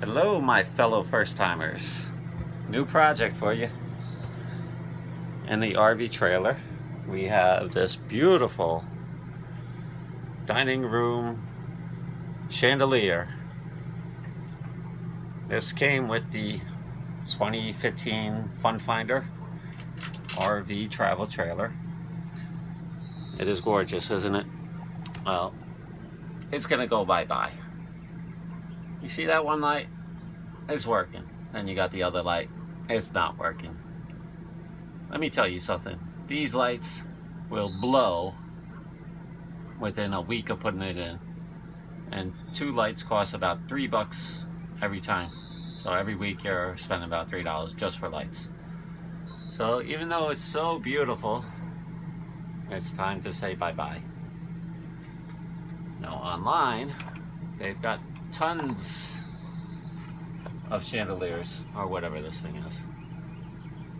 Hello, my fellow first-timers. New project for you. In the RV trailer, we have this beautiful dining room chandelier. This came with the 2015 Fun Finder RV travel trailer. It is gorgeous, isn't it? Well, it's gonna go bye-bye. You see that one light? It's working. Then you got the other light. It's not working. Let me tell you something. These lights will blow within a week of putting it in. And 2 lights cost about $3 every time. So every week you're spending about $3 just for lights. So even though it's so beautiful, it's time to say bye-bye. Now online, they've got tons of chandeliers, or whatever this thing is,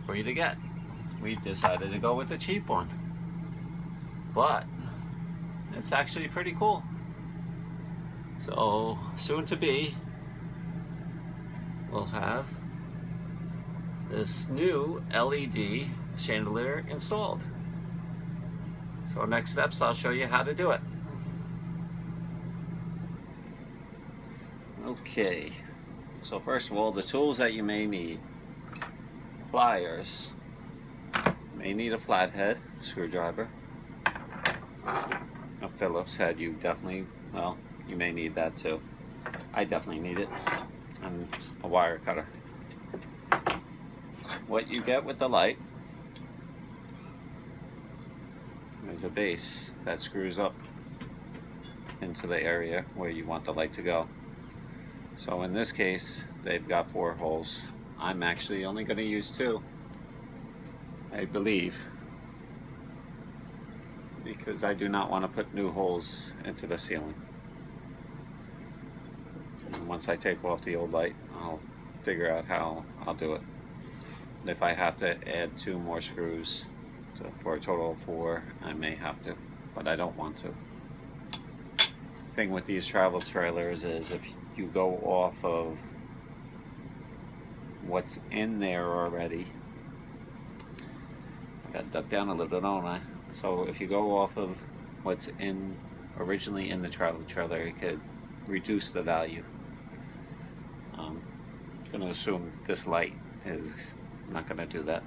for you to get. We've decided to go with the cheap one, but it's actually pretty cool. So soon to be, we'll have this new LED chandelier installed. So next steps, I'll show you how to do it. Okay, so first of all, the tools that you may need. Pliers. You may need a flathead screwdriver. A Phillips head, you may need that too. I definitely need it. And a wire cutter. What you get with the light is a base that screws up into the area where you want the light to go. So in this case, they've got 4 holes. I'm actually only going to use 2, I believe, because I do not want to put new holes into the ceiling. And once I take off the old light, I'll figure out how I'll do it. And if I have to add 2 more screws for a total of 4, I may have to, but I don't want to. Thing with these travel trailers is if you go off of what's in there already, I got to duck down a little bit, don't I? So if you go off of what's originally in the travel trailer, it could reduce the value. I'm going to assume this light is not going to do that.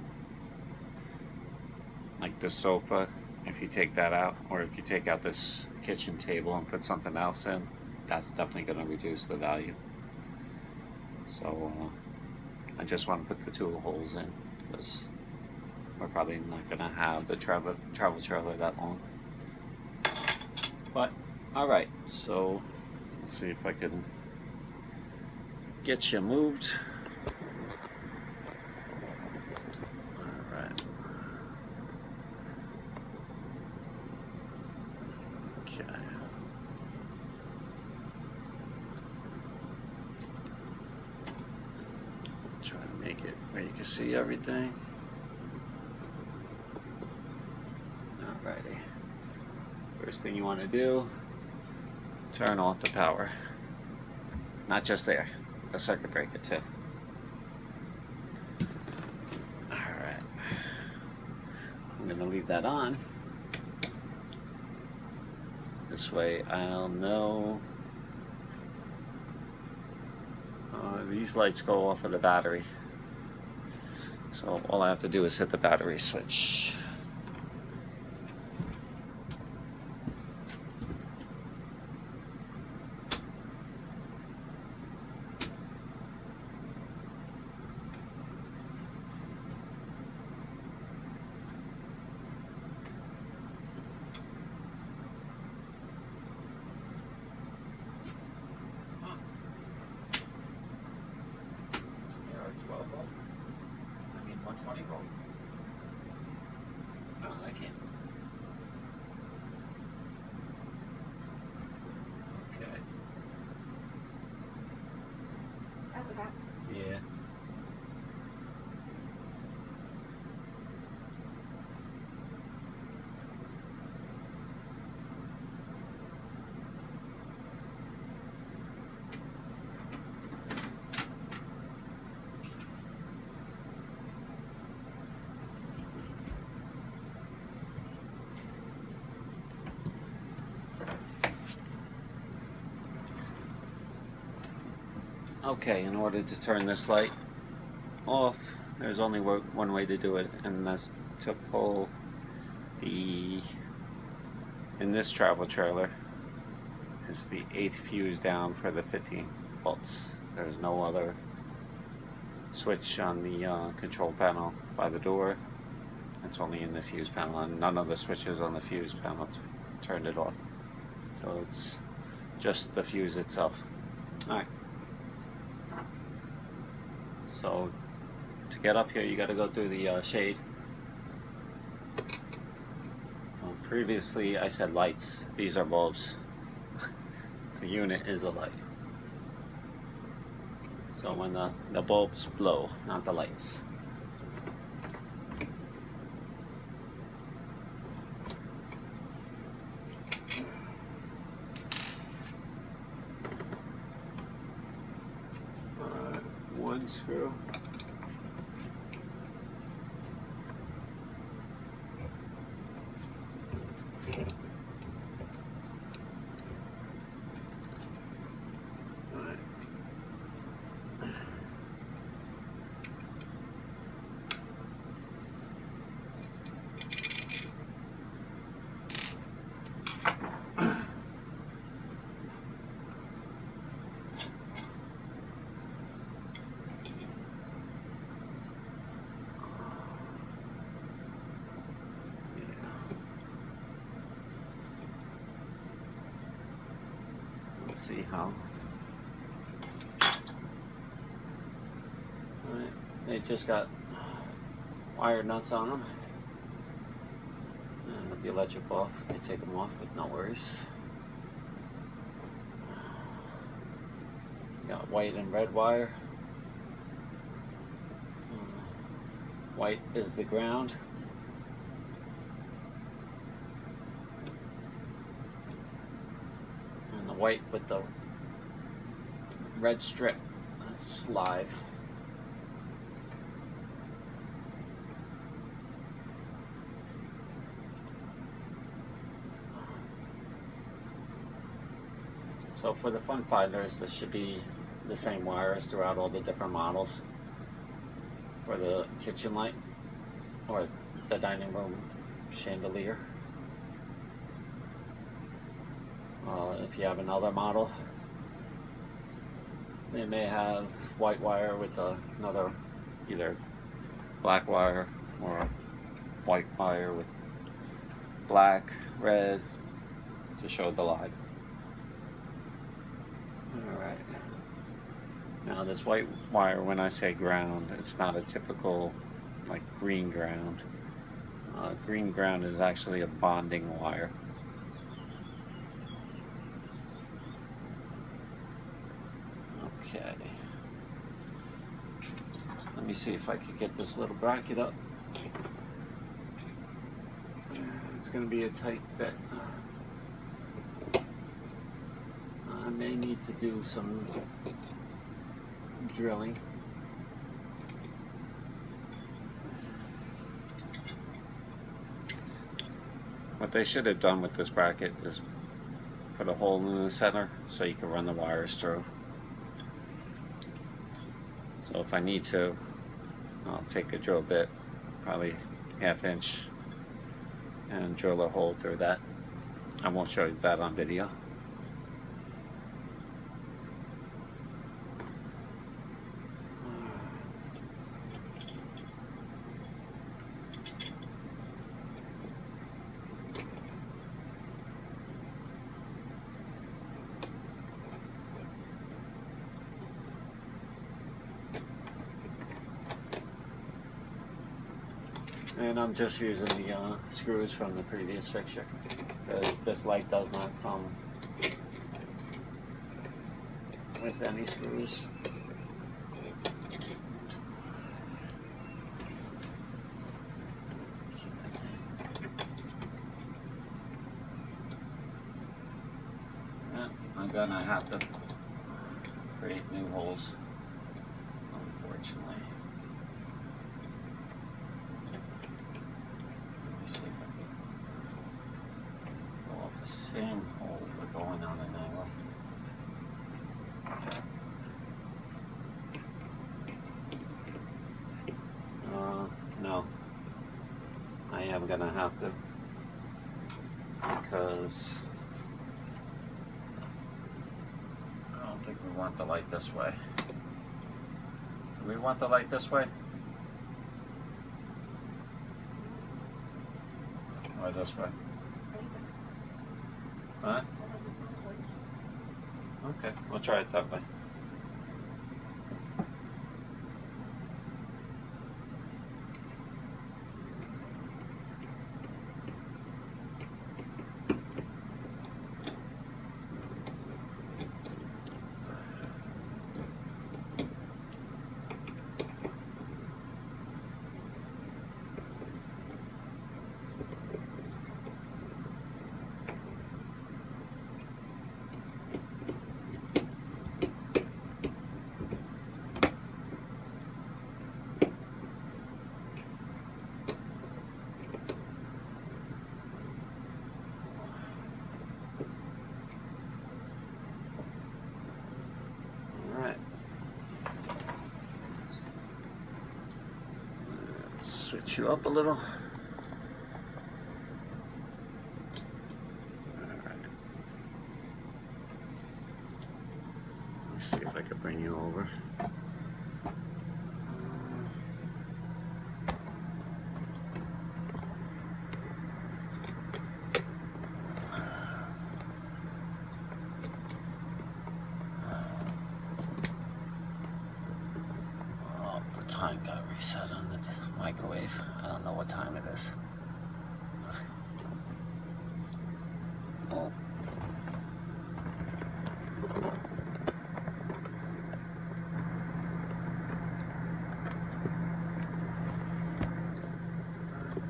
Like the sofa, if you take that out, or if you take out this kitchen table and put something else in, that's definitely going to reduce the value. So I just want to put the 2 holes in, because we're probably not going to have the travel trailer that long. But alright, so let's see if I can get you moved. Alright. Okay. Try to make it where you can see everything. Alrighty. First thing you want to do, turn off the power. Not just there, the circuit breaker too. Alright. I'm going to leave that on. This way I'll know. These lights go off of the battery. So all I have to do is hit the battery switch. No, I can't. Okay. Yeah. Okay, in order to turn this light off, there's only one way to do it, and that's to pull in this travel trailer is the 8th fuse down for the 15 volts. There's no other switch on the control panel by the door. It's only in the fuse panel, and none of the switches on the fuse panel turned it off. So it's just the fuse itself. Alright. So to get up here, you got to go through the shade. Previously I said lights. These are bulbs. The unit is a light. So when the bulbs blow, not the lights. One screw. Let's see how. Alright, they just got wire nuts on them. And with the electric off, they take them off with no worries. Got white and red wire. White is the ground. And the white with the red strip, that's live. So for the fun finders, this should be the same wires throughout all the different models. For the kitchen light or the dining room chandelier. If you have another model, they may have white wire with another either black wire or white wire with black, red to show the light. Alright. Now this white wire, when I say ground, it's not a typical like green ground. Green ground is actually a bonding wire. Okay. Let me see if I could get this little bracket up. It's going to be a tight fit. I may need to do some drilling. What they should have done with this bracket is put a hole in the center so you can run the wires through. So if I need to, I'll take a drill bit, probably 1/2 inch, and drill a hole through that. I won't show you that on video. And I'm just using the screws from the previous fixture, because this light does not come with any screws. And I'm gonna have to create new holes, unfortunately. Same hole, but going on an angle. I'm gonna have to, because I don't think we want the light this way. Do we want the light this way? Or this way? Huh? Okay, we'll try it that way. Switch you up a little. Alright. Let me see if I can bring you over. Oh, the time got reset on the microwave. I don't know what time it is. Oh.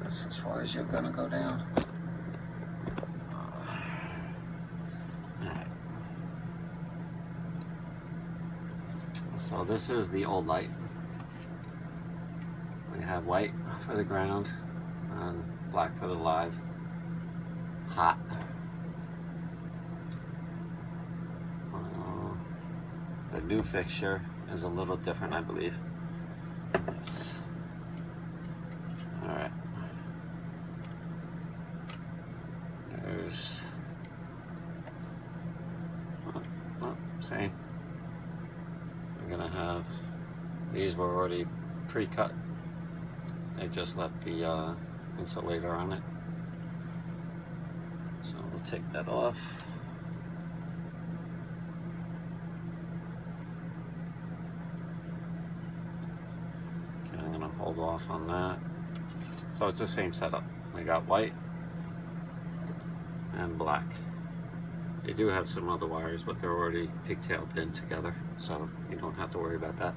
That's as far as you're gonna go down. Alright. So this is the old light. We have white for the ground and black for the live. Hot. The new fixture is a little different, I believe. Yes. Alright. There's... same. We're gonna have... These were already pre-cut. They just left the insulator on it. So we'll take that off. Okay, I'm gonna hold off on that. So it's the same setup. We got white and black. They do have some other wires, but they're already pigtailed in together, so you don't have to worry about that.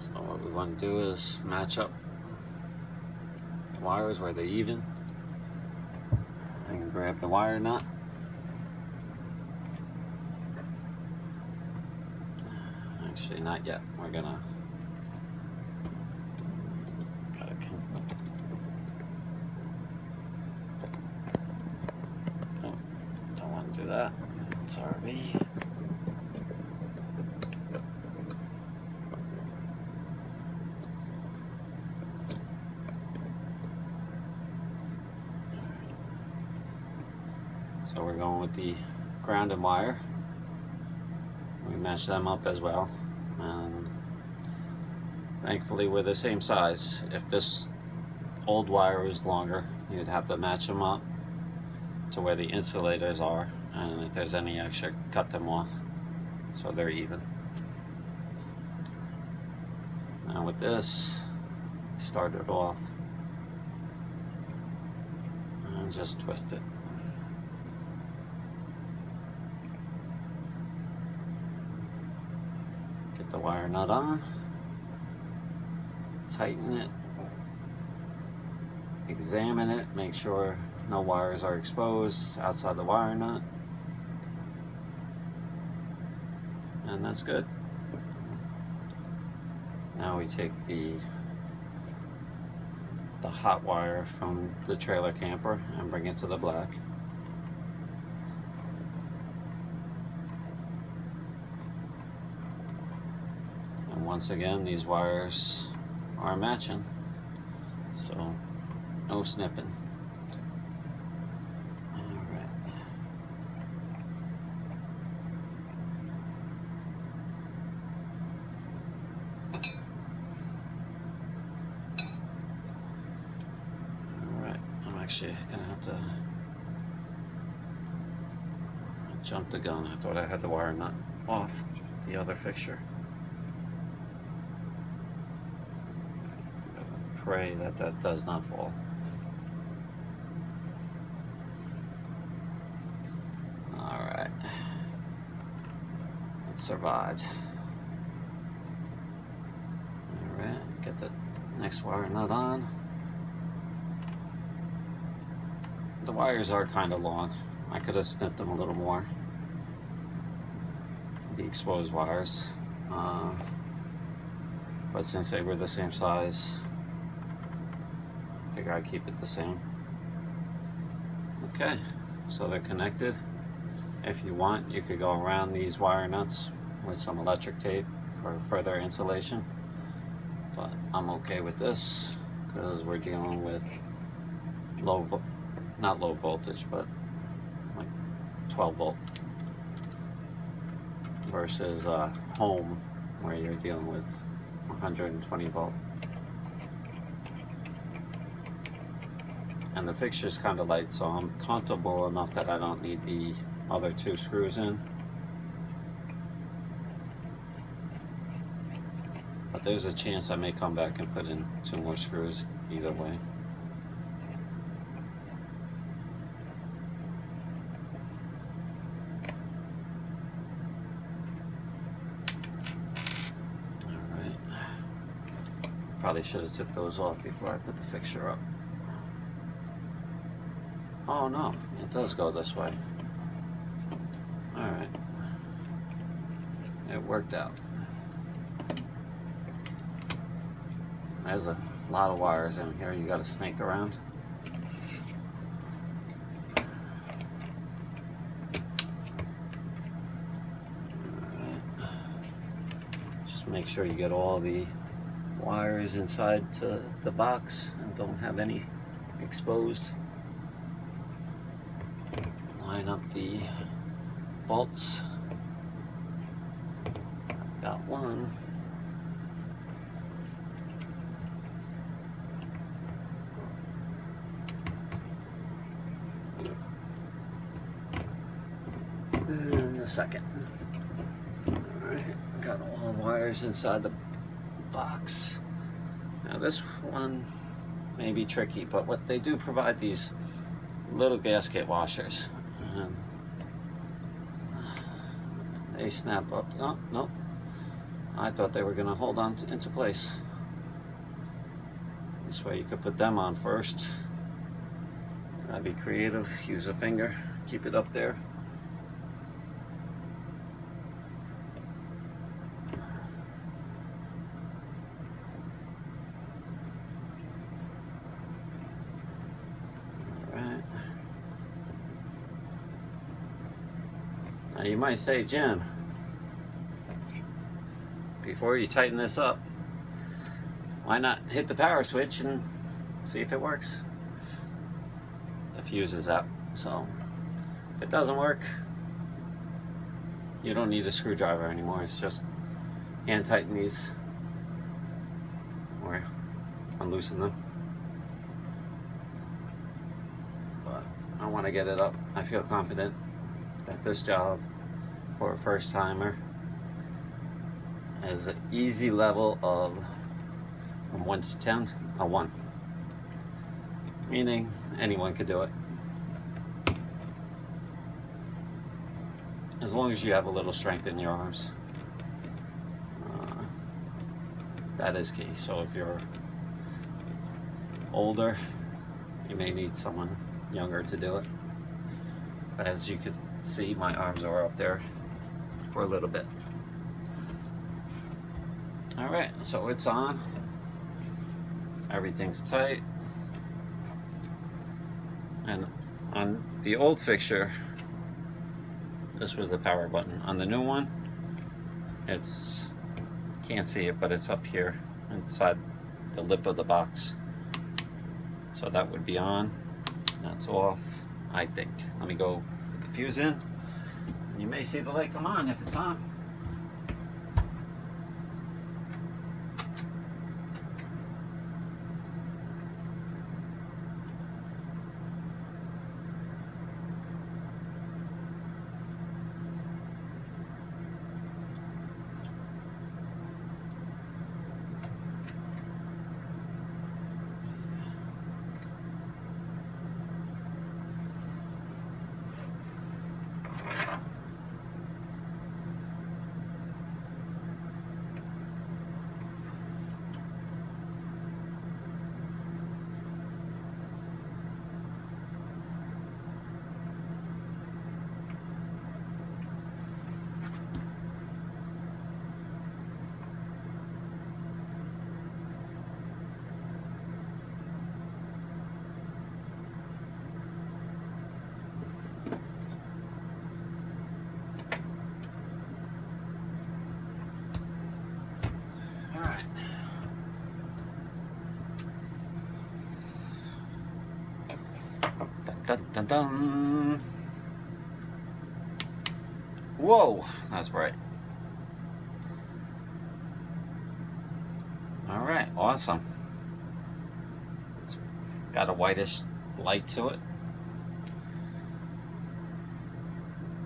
So what we want to do is match up the wires where they're even. I can grab the wire nut. Actually, not yet. We're gonna oh, don't want to do that. It's RV. So we're going with the grounded wire. We match them up as well, and thankfully we're the same size. If this old wire was longer, you'd have to match them up to where the insulators are, and if there's any extra, cut them off so they're even. Now with this, start it off and just twist it. Get the wire nut on, tighten it, examine it, make sure no wires are exposed outside the wire nut, and that's good. Now we take the hot wire from the trailer camper and bring it to the black. And once again, these wires are matching, so no snipping. Actually, gonna have to jump the gun. I thought I had the wire nut off the other fixture. Pray that that does not fall. All right, it survived. All right, get the next wire nut on. The wires are kind of long. I could have snipped them a little more, the exposed wires, but since they were the same size, I figure I'd keep it the same. Okay, so they're connected. If you want, you could go around these wire nuts with some electric tape for further insulation, but I'm okay with this because we're dealing with not low voltage, but like 12 volt versus home where you're dealing with 120 volt. And the fixture's kind of light, so I'm comfortable enough that I don't need the other 2 screws in. But there's a chance I may come back and put in 2 more screws either way. Probably should have took those off before I put the fixture up. Oh no, it does go this way. Alright. It worked out. There's a lot of wires in here you gotta snake around. Alright. Just make sure you get all the wires inside to the box and don't have any exposed. Line up the bolts. I've got one. And the second. Alright, I got all the wires inside the box. Now this one may be tricky, but what they do provide these little gasket washers. They snap up. Oh, no. I thought they were going to hold on into place. This way you could put them on first. That'd be creative. Use a finger. Keep it up there. Now you might say, Jim, before you tighten this up, why not hit the power switch and see if it works? The fuse is out, so if it doesn't work, you don't need a screwdriver anymore. It's just hand tighten these or unloosen them. But I want to get it up. I feel confident that this job for a first timer has an easy level of from 1 to 10, a 1. Meaning anyone could do it. As long as you have a little strength in your arms. That is key. So if you're older, you may need someone younger to do it. As you can see, my arms are up there for a little bit. All right, so it's on. Everything's tight. And on the old fixture, this was the power button. On the new one, it's, can't see it, but it's up here inside the lip of the box. So that would be on. That's off, I think. Let me go put the fuse in. You may see the light come on if it's on. Dun, dun, dun. Whoa, that's bright. All right, awesome. It's got a whitish light to it.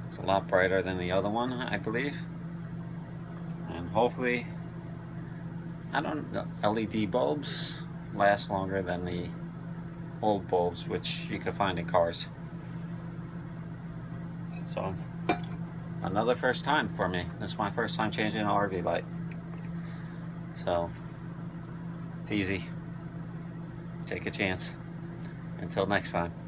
It's a lot brighter than the other one, I believe. And hopefully, I don't know, LED bulbs last longer than the old bulbs, which you could find in cars. So, another first time for me. This is my first time changing an RV light. So, it's easy. Take a chance. Until next time.